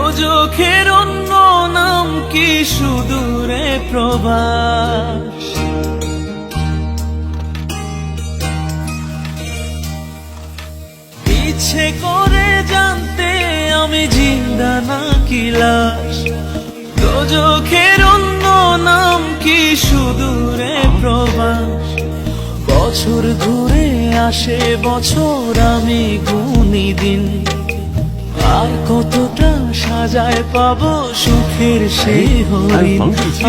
দোজখের অন্য নাম কি সুদূরে প্রবাস। ইচ্ছে করে জানতে আমি জিন্দা নাকি লাশ, দোজখের অন্য নাম কি সুদূরে প্রবাস। বছর ঘুরে আসে বছর, আমি গুনি দিন, আর কতটা সাজায় পাবো সুখের সেই হরিণ।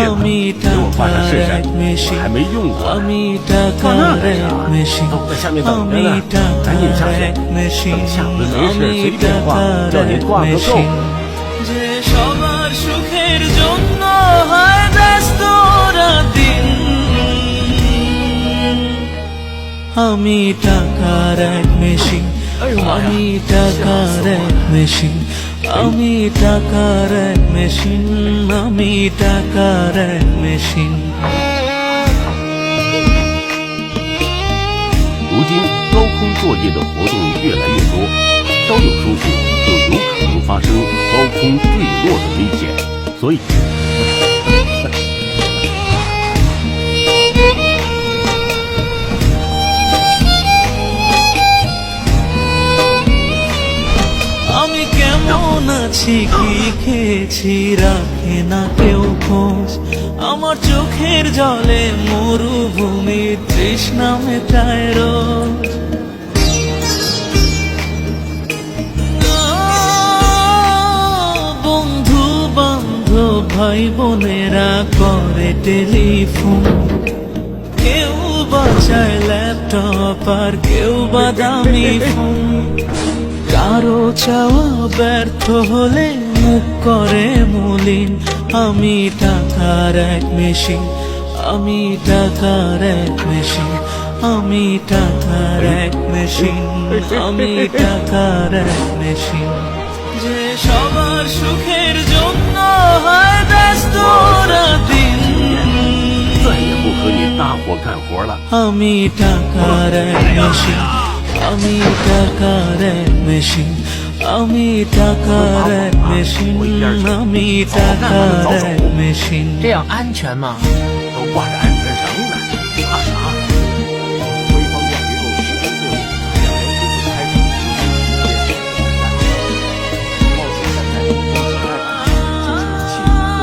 আমি টাকার এক মেশিন, আমি টাকার এক মেশিন, আমি টাকার এক মেশিন, আমি টাকার এক মেশিন। যে সবার সুখের জন্য হয় ব্যস্ত দিন, আমি টাকার এক মেশিন, আমি টাকার এক মেশিন, আমি টাকার এক মেশিন, আমি টাকার এক মেশিন。如今高空作业的活动越来越多，稍有疏忽就有可能发生高空坠落的危险，所以。আমি কেমন আছি কি খেয়েছি রাখে না কেউ খোঁজ, আমার চোখের জলে মরুভূমির তৃষ্ণা মেটায় রোজ। বন্ধু বান্ধব ভাই বোনেরা করে টেলিফোন, কেউ বাঁচায় ল্যাপটপ আর কেউ বা দামি ফোন। কারো চাওয়া ব্যর্থ হলে মুখ করে মলিন, আমি টাকার এক মেশিন, আমি টাকার এক মেশিন, আমি টাকার এক মেশিন, আমি টাকার এক মেশিন। যে সবার সুখের জন্য হয় ব্যস্ত দিন, আমি টাকার এক মেশিন, আমি টাকার এক মেশিন, আমি টাকার এক মেশিন, আমি টাকার এক মেশিন。这样安全吗？都挂着安全绳呢，怕啥？潍坊电鱼构施工作业，2人推出开始冒险站在东西2版进行了气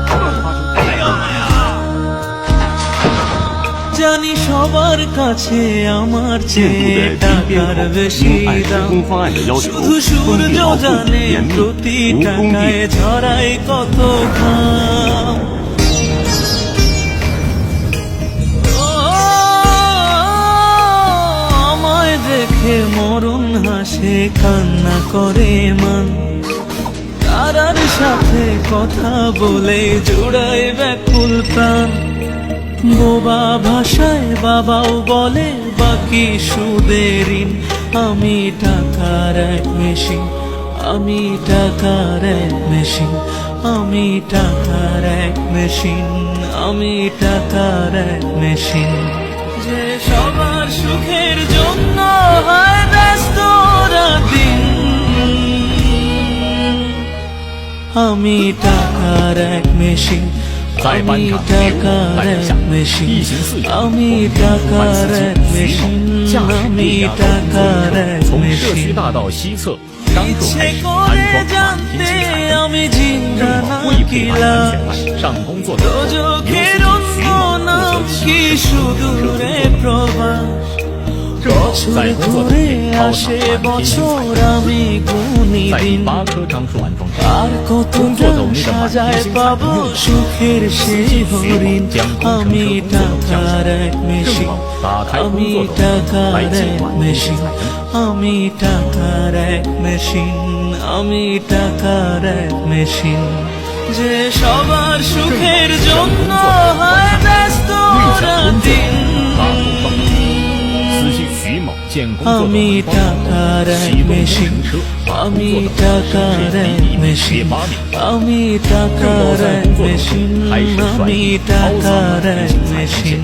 动作业行动。জানি সবার কাছে আমার চেয়ে টাকার বেশি দাম, শুধু সূর্য জানে প্রতি টাকায় ঝরাই কত ঘাম। আমায় দেখে মরণ হাসে কান্না করে মান, তারার সাথে কথা বলে জোড়ায় ব্যাকুল প্রাণ। বোবা ভাষায় বাবাও বলে বাকি সুদের ঋণ, আমি টাকার এক মেশিন, আমি টাকার এক মেশিন, আমি টাকার এক মেশিন, আমি টাকার এক মেশিন। যে সবার সুখের জন্য হয় ব্যস্ত দিন, আমি টাকার এক মেশিন, আমি টাকার এক মেশিন, আমি টাকার এক মেশিন, আমি টাকার এক মেশিন। ইচ্ছে করে জানতে আমি জিন্দা নাকি লাশ, দোজখের অন্য নাম কি সুদূরে প্রবাস। বছর ঘুরে আসে বছর, আমি গুনি দিন, আর কতটা সাজায় পাবো সুখের সেই হরিণ। আমি টাকার এক মেশিন, আমি টাকার এক মেশিন, আমি টাকার এক মেশিন, আমি টাকার এক মেশিন। যে সবার সুখের জন্য হয় ব্যস্ত দিন, আমি টাকার এক মেশিন, আমি টাকার এক মেশিন, আমি টাকার এক মেশিন, আমি টাকার এক মেশিন।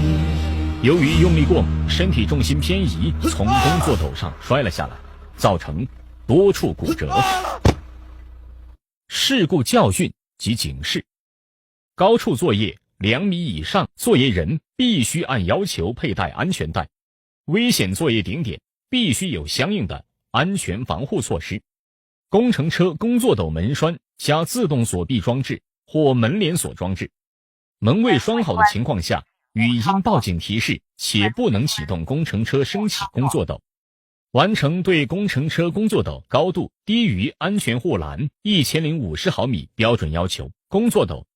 由于用力过猛，身体重心偏移，从工作斗上摔了下来，造成多处骨折。事故教训及警示：高处作业2米以上，作业人必须按要求佩戴安全带，危险作业顶点必须有相应的安全防护措施。工程车工作斗门栓加自动锁闭装置或门连锁装置，门未栓好的情况下，语音报警提示，且不能启动工程车升起工作斗。完成对工程车工作斗高度低于安全护栏1050毫米标准要求，工作斗